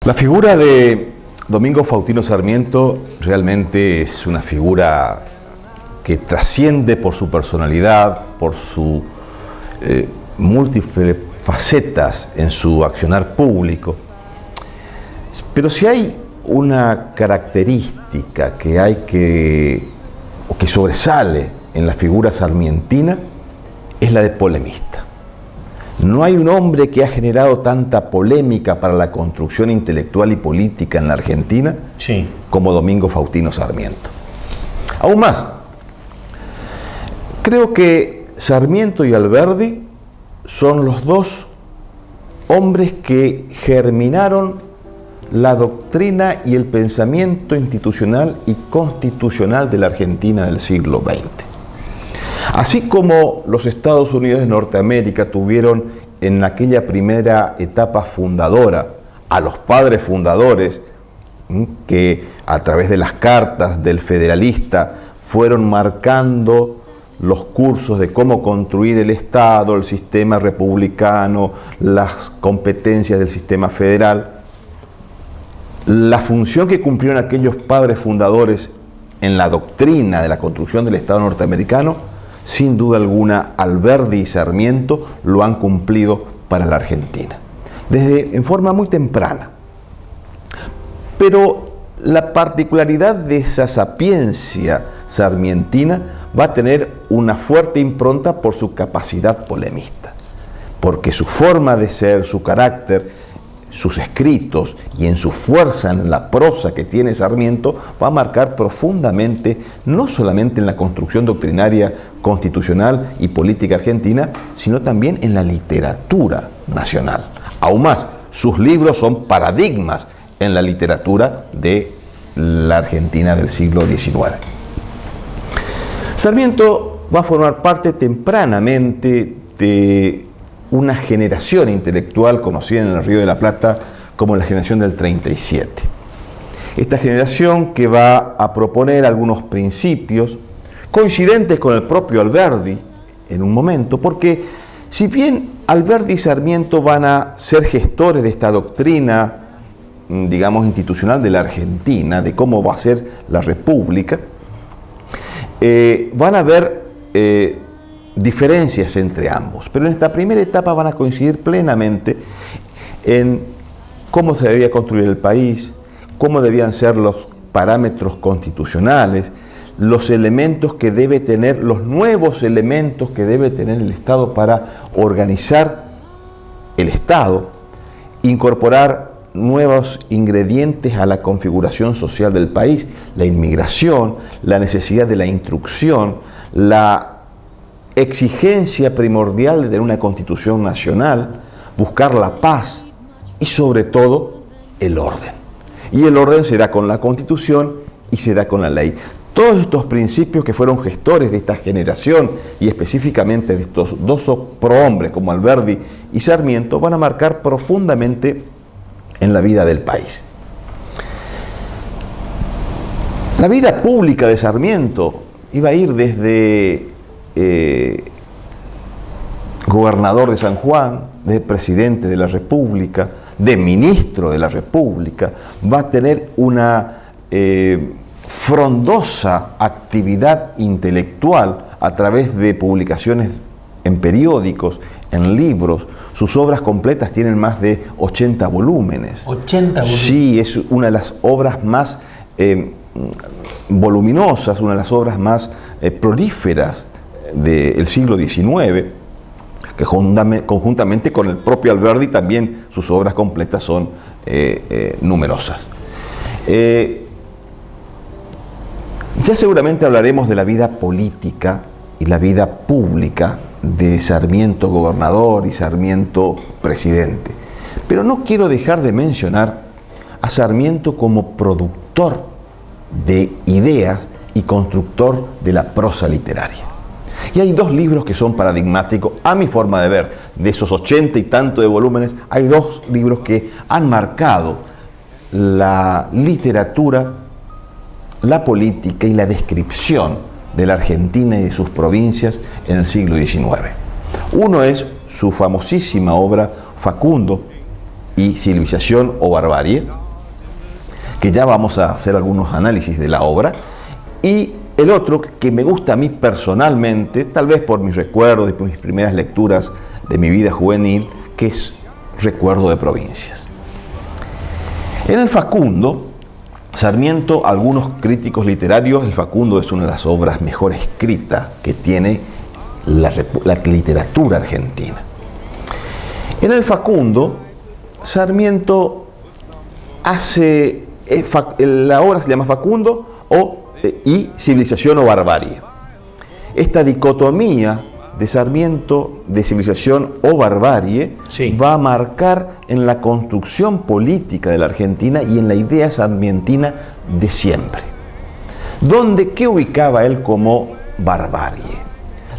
La figura de Domingo Faustino Sarmiento realmente es una figura que trasciende por su personalidad, por sus múltiples facetas en su accionar público. Pero si hay una característica que sobresale en la figura sarmientina, es la de polemista. No hay un hombre que ha generado tanta polémica para la construcción intelectual y política en la Argentina como Domingo Faustino Sarmiento. Aún más, creo que Sarmiento y Alberdi son los dos hombres que germinaron la doctrina y el pensamiento institucional y constitucional de la Argentina del siglo XX. Así como los Estados Unidos de Norteamérica tuvieron en aquella primera etapa fundadora a los padres fundadores que a través de las cartas del Federalista fueron marcando los cursos de cómo construir el Estado, el sistema republicano, las competencias del sistema federal. La función que cumplieron aquellos padres fundadores en la doctrina de la construcción del Estado norteamericano, sin duda alguna, Alberdi y Sarmiento lo han cumplido para la Argentina, en forma muy temprana. Pero la particularidad de esa sapiencia sarmientina va a tener una fuerte impronta por su capacidad polemista, porque su forma de ser, su carácter, sus escritos y en su fuerza en la prosa que tiene Sarmiento va a marcar profundamente, no solamente en la construcción doctrinaria, constitucional y política argentina, sino también en la literatura nacional. Aún más, sus libros son paradigmas en la literatura de la Argentina del siglo XIX. Sarmiento va a formar parte tempranamente de una generación intelectual conocida en el Río de la Plata como la generación del 37. Esta generación que va a proponer algunos principios coincidentes con el propio Alberdi en un momento, porque si bien Alberdi y Sarmiento van a ser gestores de esta doctrina, digamos, institucional de la Argentina, de cómo va a ser la República, van a haber diferencias entre ambos, pero en esta primera etapa van a coincidir plenamente en cómo se debía construir el país, cómo debían ser los parámetros constitucionales, los elementos que debe tener, los nuevos elementos que debe tener el Estado para organizar el Estado, incorporar nuevos ingredientes a la configuración social del país, la inmigración, la necesidad de la instrucción, la exigencia primordial de tener una constitución nacional, buscar la paz y sobre todo el orden. Y el orden será con la constitución y será con la ley. Todos estos principios que fueron gestores de esta generación y específicamente de estos dos prohombres como Alberdi y Sarmiento van a marcar profundamente en la vida del país. La vida pública de Sarmiento iba a ir desde gobernador de San Juan, de presidente de la República, de ministro de la República, va a tener una frondosa actividad intelectual a través de publicaciones en periódicos, en libros. Sus obras completas tienen más de 80 volúmenes. 80 volúmenes. Sí, es una de las obras más voluminosas, una de las obras más prolíferas del siglo XIX, que conjuntamente con el propio Alberdi también sus obras completas son numerosas. Ya seguramente hablaremos de la vida política y la vida pública de Sarmiento gobernador y Sarmiento presidente, pero no quiero dejar de mencionar a Sarmiento como productor de ideas y constructor de la prosa literaria. Y hay dos libros que son paradigmáticos, a mi forma de ver. De esos 80 y tanto de volúmenes, hay dos libros que han marcado la literatura, la política y la descripción de la Argentina y de sus provincias en el siglo XIX. Uno es su famosísima obra Facundo y civilización o barbarie, que ya vamos a hacer algunos análisis de la obra, y el otro que me gusta a mí personalmente, tal vez por mis recuerdos y por mis primeras lecturas de mi vida juvenil, que es Recuerdo de Provincias. En el Facundo, Sarmiento, algunos críticos literarios, el Facundo es una de las obras mejor escritas que tiene la literatura argentina. En el Facundo, Sarmiento hace, la obra se llama Facundo y Civilización o Barbarie. Esta dicotomía de Sarmiento de civilización o barbarie va a marcar en la construcción política de la Argentina y en la idea sarmientina de siempre. ¿Qué ubicaba él como barbarie?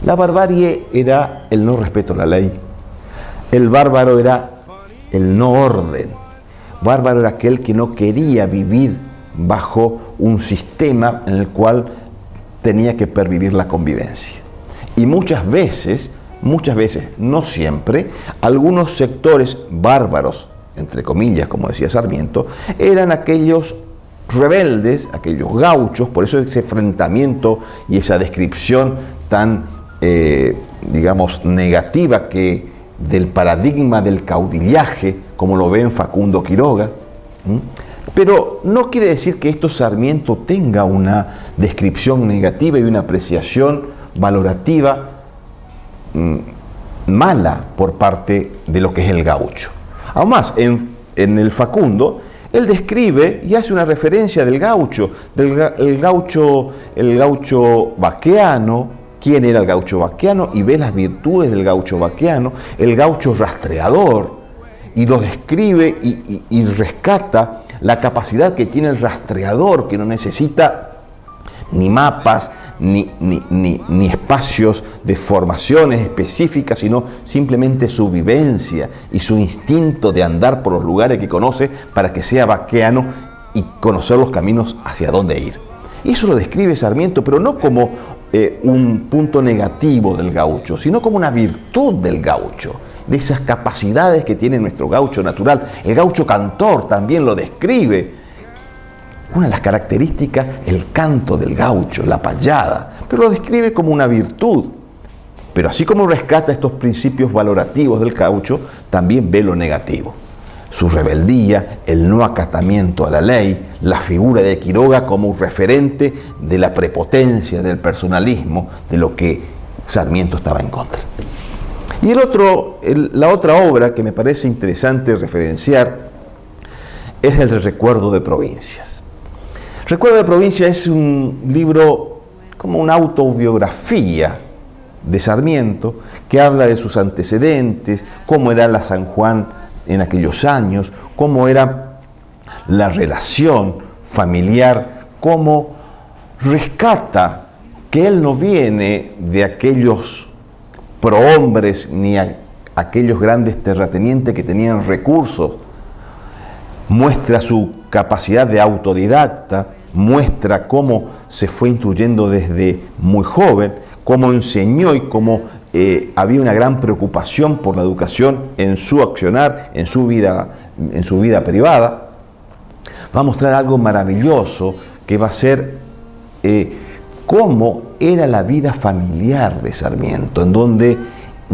La barbarie era el no respeto a la ley. El bárbaro era el no orden. Bárbaro era aquel que no quería vivir bajo un sistema en el cual tenía que pervivir la convivencia. Y muchas veces, no siempre, algunos sectores bárbaros, entre comillas, como decía Sarmiento, eran aquellos rebeldes, aquellos gauchos, por eso ese enfrentamiento y esa descripción tan, digamos, negativa del paradigma del caudillaje, como lo ve en Facundo Quiroga. Pero no quiere decir que esto Sarmiento tenga una descripción negativa y una apreciación valorativa mala por parte de lo que es el gaucho. Aún más, en el Facundo, él describe y hace una referencia del gaucho, el gaucho vaqueano, quién era el gaucho vaqueano, y ve las virtudes del gaucho vaqueano, el gaucho rastreador, y lo describe y rescata la capacidad que tiene el rastreador, que no necesita ni mapas, ni espacios de formaciones específicas, sino simplemente su vivencia y su instinto de andar por los lugares que conoce para que sea vaqueano y conocer los caminos hacia dónde ir. Y eso lo describe Sarmiento, pero no como un punto negativo del gaucho, sino como una virtud del gaucho, de esas capacidades que tiene nuestro gaucho natural. El gaucho cantor también lo describe. Una de las características, el canto del gaucho, la payada, pero lo describe como una virtud. Pero así como rescata estos principios valorativos del gaucho, también ve lo negativo. Su rebeldía, el no acatamiento a la ley, la figura de Quiroga como un referente de la prepotencia, del personalismo, de lo que Sarmiento estaba en contra. Y la otra obra que me parece interesante referenciar es el de Recuerdo de Provincias. Recuerdo de Provincia es un libro como una autobiografía de Sarmiento que habla de sus antecedentes, cómo era la San Juan en aquellos años, cómo era la relación familiar, cómo rescata que él no viene de aquellos prohombres ni aquellos grandes terratenientes que tenían recursos. Muestra su capacidad de autodidacta, muestra cómo se fue instruyendo desde muy joven, cómo enseñó y cómo había una gran preocupación por la educación en su accionar, en su vida privada. Va a mostrar algo maravilloso que va a ser cómo era la vida familiar de Sarmiento, en donde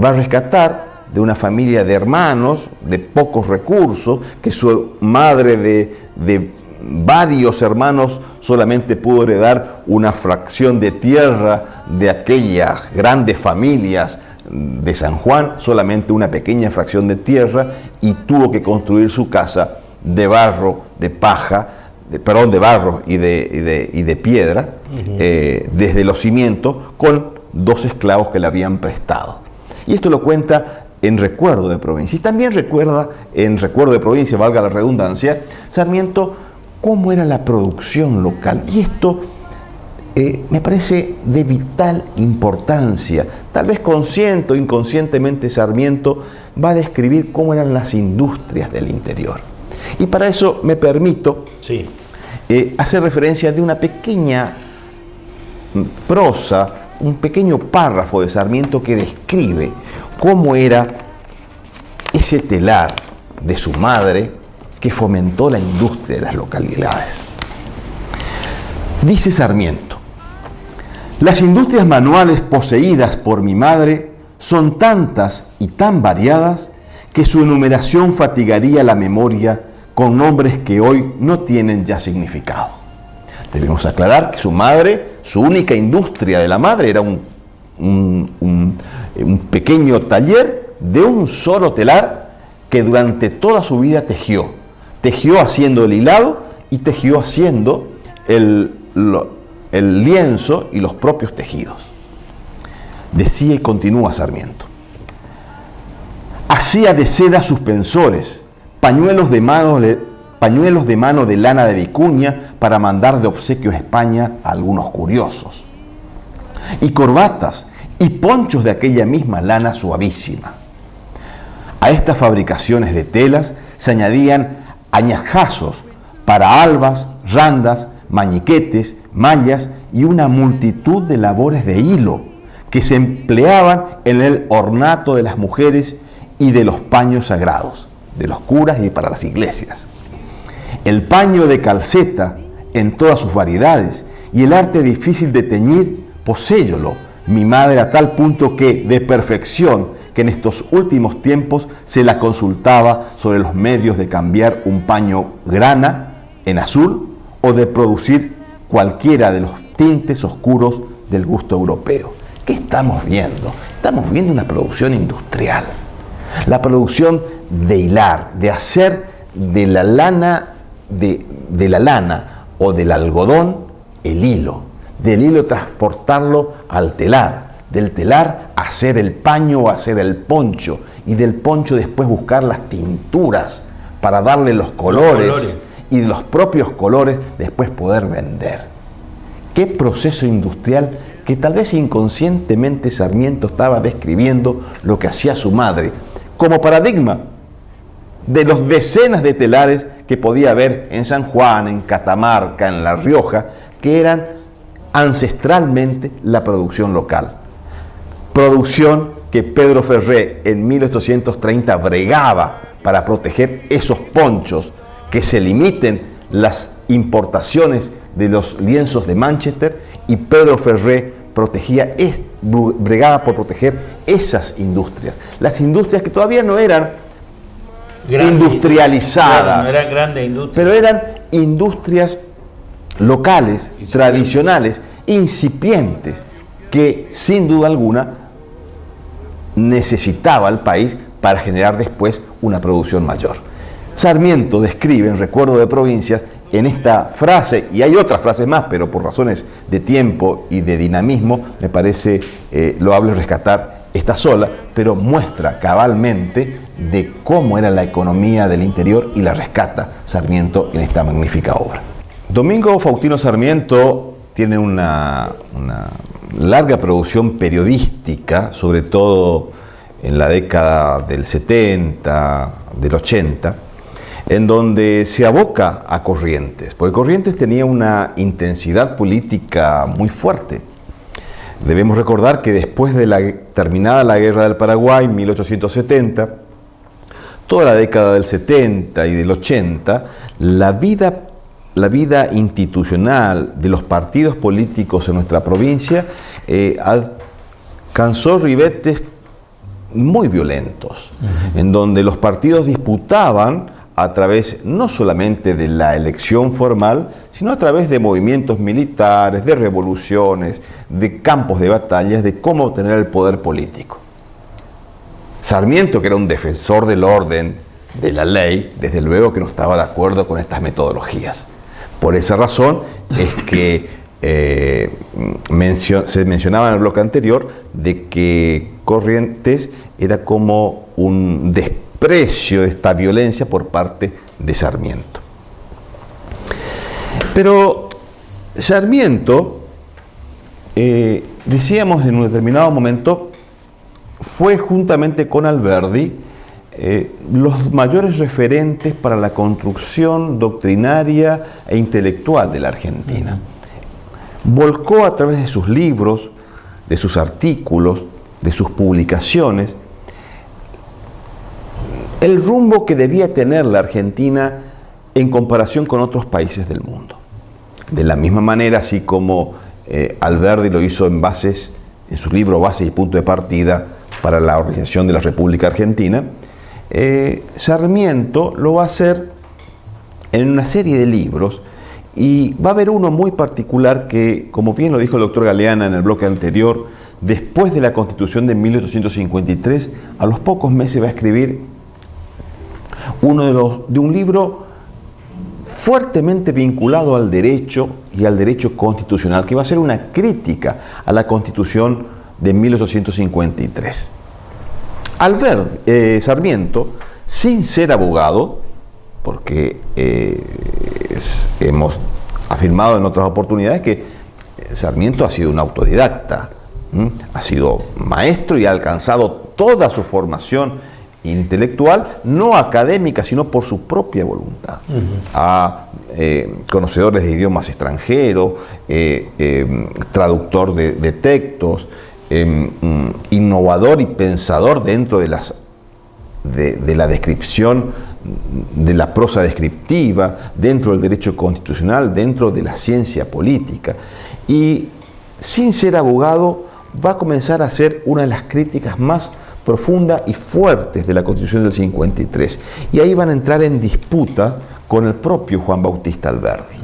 va a rescatar de una familia de hermanos, de pocos recursos, que su madre de varios hermanos solamente pudo heredar una fracción de tierra de aquellas grandes familias de San Juan, solamente una pequeña fracción de tierra, y tuvo que construir su casa de barro, de paja, de barro y de piedra, desde los cimientos, con 2 esclavos que le habían prestado. Y esto lo cuenta en Recuerdo de Provincia. Y también recuerda, en Recuerdo de Provincia, valga la redundancia, Sarmiento, cómo era la producción local. Y esto me parece de vital importancia. Tal vez consciente o inconscientemente Sarmiento va a describir cómo eran las industrias del interior. Y para eso me permito hacer referencia de una pequeña prosa, un pequeño párrafo de Sarmiento que describe cómo era ese telar de su madre, que fomentó la industria de las localidades. Dice Sarmiento: las industrias manuales poseídas por mi madre son tantas y tan variadas que su enumeración fatigaría la memoria con nombres que hoy no tienen ya significado. Debemos aclarar que su madre, su única industria de la madre era un pequeño taller de un solo telar que durante toda su vida tejió. Tejió haciendo el hilado y tejió haciendo el lienzo y los propios tejidos. Decía y continúa Sarmiento: hacía de seda suspensores, pañuelos de mano de lana de vicuña para mandar de obsequio a España a algunos curiosos, y corbatas y ponchos de aquella misma lana suavísima. A estas fabricaciones de telas se añadían añajazos para albas, randas, mañiquetes, mallas y una multitud de labores de hilo que se empleaban en el ornato de las mujeres y de los paños sagrados, de los curas y para las iglesias. El paño de calceta en todas sus variedades y el arte difícil de teñir, poséyolo mi madre a tal punto que de perfección que en estos últimos tiempos se la consultaba sobre los medios de cambiar un paño grana en azul o de producir cualquiera de los tintes oscuros del gusto europeo. ¿Qué estamos viendo? Estamos viendo una producción industrial. La producción de hilar, de hacer de la lana, de la lana o del algodón el hilo, del hilo transportarlo al telar, del telar hacer el paño o hacer el poncho, y del poncho después buscar las tinturas para darle los colores y de los propios colores después poder vender. ¿Qué proceso industrial que tal vez inconscientemente Sarmiento estaba describiendo lo que hacía su madre como paradigma de los decenas de telares que podía haber en San Juan, en Catamarca, en La Rioja, que eran ancestralmente la producción local? Producción que Pedro Ferré en 1830 bregaba para proteger esos ponchos, que se limiten las importaciones de los lienzos de Manchester, y Pedro Ferré bregaba por proteger esas industrias, las industrias que todavía no eran industrializadas, no eran grandes industrias, pero eran industrias locales, tradicionales, incipientes, que sin duda alguna necesitaba el país para generar después una producción mayor. Sarmiento describe en Recuerdo de Provincias, en esta frase, y hay otras frases más, pero por razones de tiempo y de dinamismo me parece loable rescatar esta sola, pero muestra cabalmente de cómo era la economía del interior y la rescata Sarmiento en esta magnífica obra. Domingo Faustino Sarmiento tiene una larga producción periodística, sobre todo en la década del 70, del 80, en donde se aboca a Corrientes, porque Corrientes tenía una intensidad política muy fuerte. Debemos recordar que después de terminada la Guerra del Paraguay, 1870, toda la década del 70 y del 80, la vida institucional de los partidos políticos en nuestra provincia alcanzó ribetes muy violentos, en donde los partidos disputaban a través no solamente de la elección formal, sino a través de movimientos militares, de revoluciones, de campos de batallas, de cómo obtener el poder político. Sarmiento, que era un defensor del orden, de la ley, desde luego que no estaba de acuerdo con estas metodologías. Por esa razón es que se mencionaba en el bloque anterior de que Corrientes era como un desprecio de esta violencia por parte de Sarmiento. Pero Sarmiento, decíamos en un determinado momento, fue juntamente con Alberdi los mayores referentes para la construcción doctrinaria e intelectual de la Argentina. Volcó a través de sus libros, de sus artículos, de sus publicaciones, el rumbo que debía tener la Argentina en comparación con otros países del mundo. De la misma manera, así como Alberdi lo hizo en su libro Bases y Punto de Partida para la Organización de la República Argentina, Sarmiento lo va a hacer en una serie de libros, y va a haber uno muy particular que, como bien lo dijo el doctor Galeana en el bloque anterior, después de la Constitución de 1853, a los pocos meses va a escribir de un libro fuertemente vinculado al derecho y al derecho constitucional, que va a ser una crítica a la Constitución de 1853. Sarmiento, sin ser abogado, porque hemos afirmado en otras oportunidades que Sarmiento ha sido un autodidacta, ha sido maestro y ha alcanzado toda su formación intelectual, no académica, sino por su propia voluntad. A conocedores de idiomas extranjeros, traductor de textos, innovador y pensador dentro de la descripción de la prosa descriptiva, dentro del derecho constitucional, dentro de la ciencia política. Y sin ser abogado, va a comenzar a hacer una de las críticas más profundas y fuertes de la Constitución del 53. Y ahí van a entrar en disputa con el propio Juan Bautista Alberdi.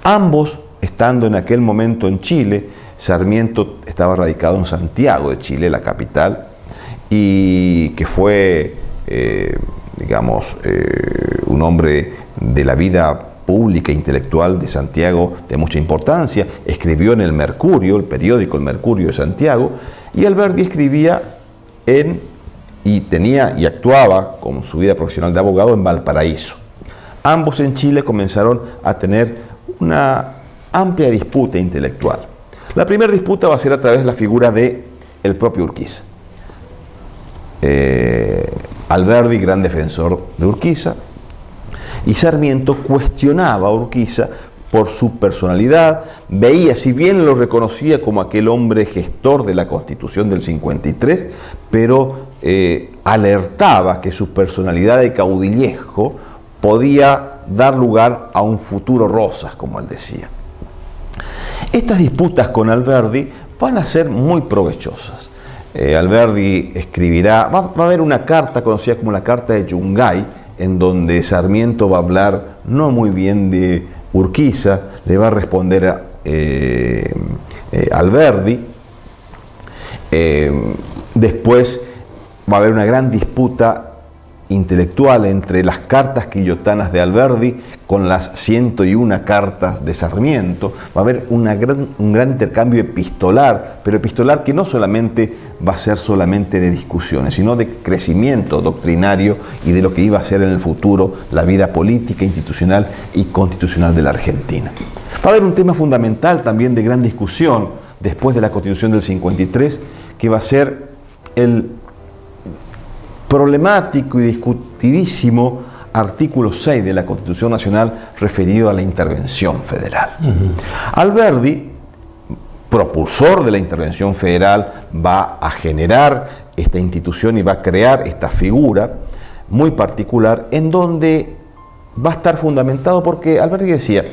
Ambos, estando en aquel momento en Chile, Sarmiento estaba radicado en Santiago de Chile, la capital, y que fue un hombre de la vida pública e intelectual de Santiago de mucha importancia. Escribió en el Mercurio, el periódico El Mercurio de Santiago, y Alberdi escribía y actuaba con su vida profesional de abogado en Valparaíso. Ambos en Chile comenzaron a tener una amplia disputa intelectual. La primera disputa va a ser a través de la figura del propio Urquiza. Alberdi, gran defensor de Urquiza, y Sarmiento cuestionaba a Urquiza por su personalidad, veía, si bien lo reconocía como aquel hombre gestor de la Constitución del 53, pero alertaba que su personalidad de caudillesco podía dar lugar a un futuro Rosas, como él decía. Estas disputas con Alberdi van a ser muy provechosas. Alberdi escribirá, va a haber una carta conocida como la Carta de Yungay, en donde Sarmiento va a hablar no muy bien de Urquiza, le va a responder a Alberdi. Después va a haber una gran disputa intelectual entre las cartas quillotanas de Alberdi con las 101 cartas de Sarmiento. Va a haber un gran intercambio epistolar, pero epistolar que no solamente va a ser solamente de discusiones, sino de crecimiento doctrinario y de lo que iba a ser en el futuro la vida política, institucional y constitucional de la Argentina. Va a haber un tema fundamental también de gran discusión después de la Constitución del 53, que va a ser el problemático y discutidísimo artículo 6 de la Constitución Nacional referido a la intervención federal. Alberdi, propulsor de la intervención federal, va a generar esta institución y va a crear esta figura muy particular en donde va a estar fundamentado, porque Alberdi decía,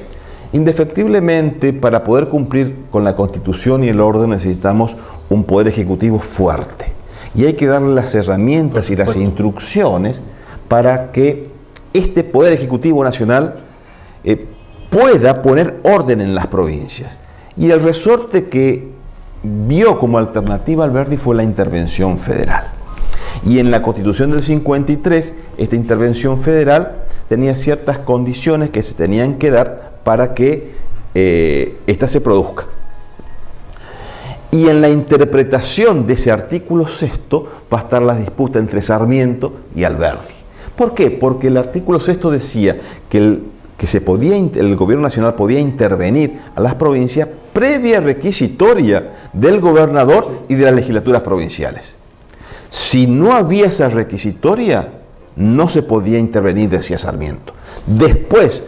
indefectiblemente para poder cumplir con la Constitución y el orden necesitamos un poder ejecutivo fuerte. Y hay que darle las herramientas y las instrucciones para que este Poder Ejecutivo Nacional pueda poner orden en las provincias. Y el resorte que vio como alternativa Alberdi fue la intervención federal. Y en la Constitución del 53, esta intervención federal tenía ciertas condiciones que se tenían que dar para que ésta se produzca. Y en la interpretación de ese artículo 6 va a estar la disputa entre Sarmiento y Alberdi. ¿Por qué? Porque el artículo 6 decía que el gobierno nacional podía intervenir a las provincias previa requisitoria del gobernador y de las legislaturas provinciales. Si no había esa requisitoria, no se podía intervenir, decía Sarmiento. Después,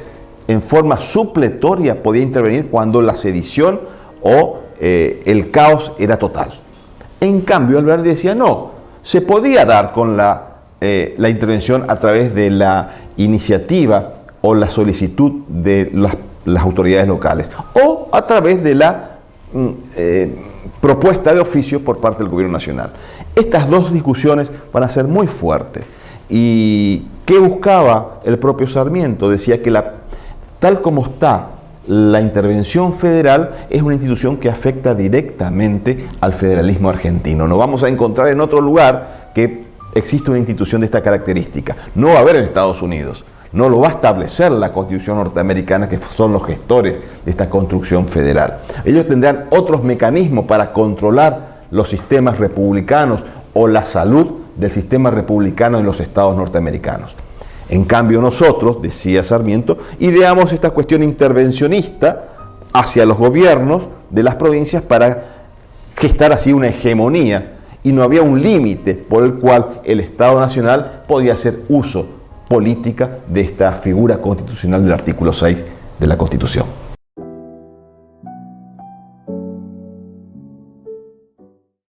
en forma supletoria, podía intervenir cuando la sedición o el caos era total. En cambio, Alberdi decía no, se podía dar con la la intervención a través de la iniciativa o la solicitud de las autoridades locales, o a través de la propuesta de oficio por parte del gobierno nacional. Estas dos discusiones van a ser muy fuertes. ¿Y qué buscaba el propio Sarmiento? Decía que tal como está la intervención federal, es una institución que afecta directamente al federalismo argentino. No vamos a encontrar en otro lugar que existe una institución de esta característica. No va a haber en Estados Unidos. No lo va a establecer la Constitución norteamericana, que son los gestores de esta construcción federal. Ellos tendrán otros mecanismos para controlar los sistemas republicanos o la salud del sistema republicano en los estados norteamericanos. En cambio nosotros, decía Sarmiento, ideamos esta cuestión intervencionista hacia los gobiernos de las provincias para gestar así una hegemonía, y no había un límite por el cual el Estado Nacional podía hacer uso política de esta figura constitucional del artículo 6 de la Constitución.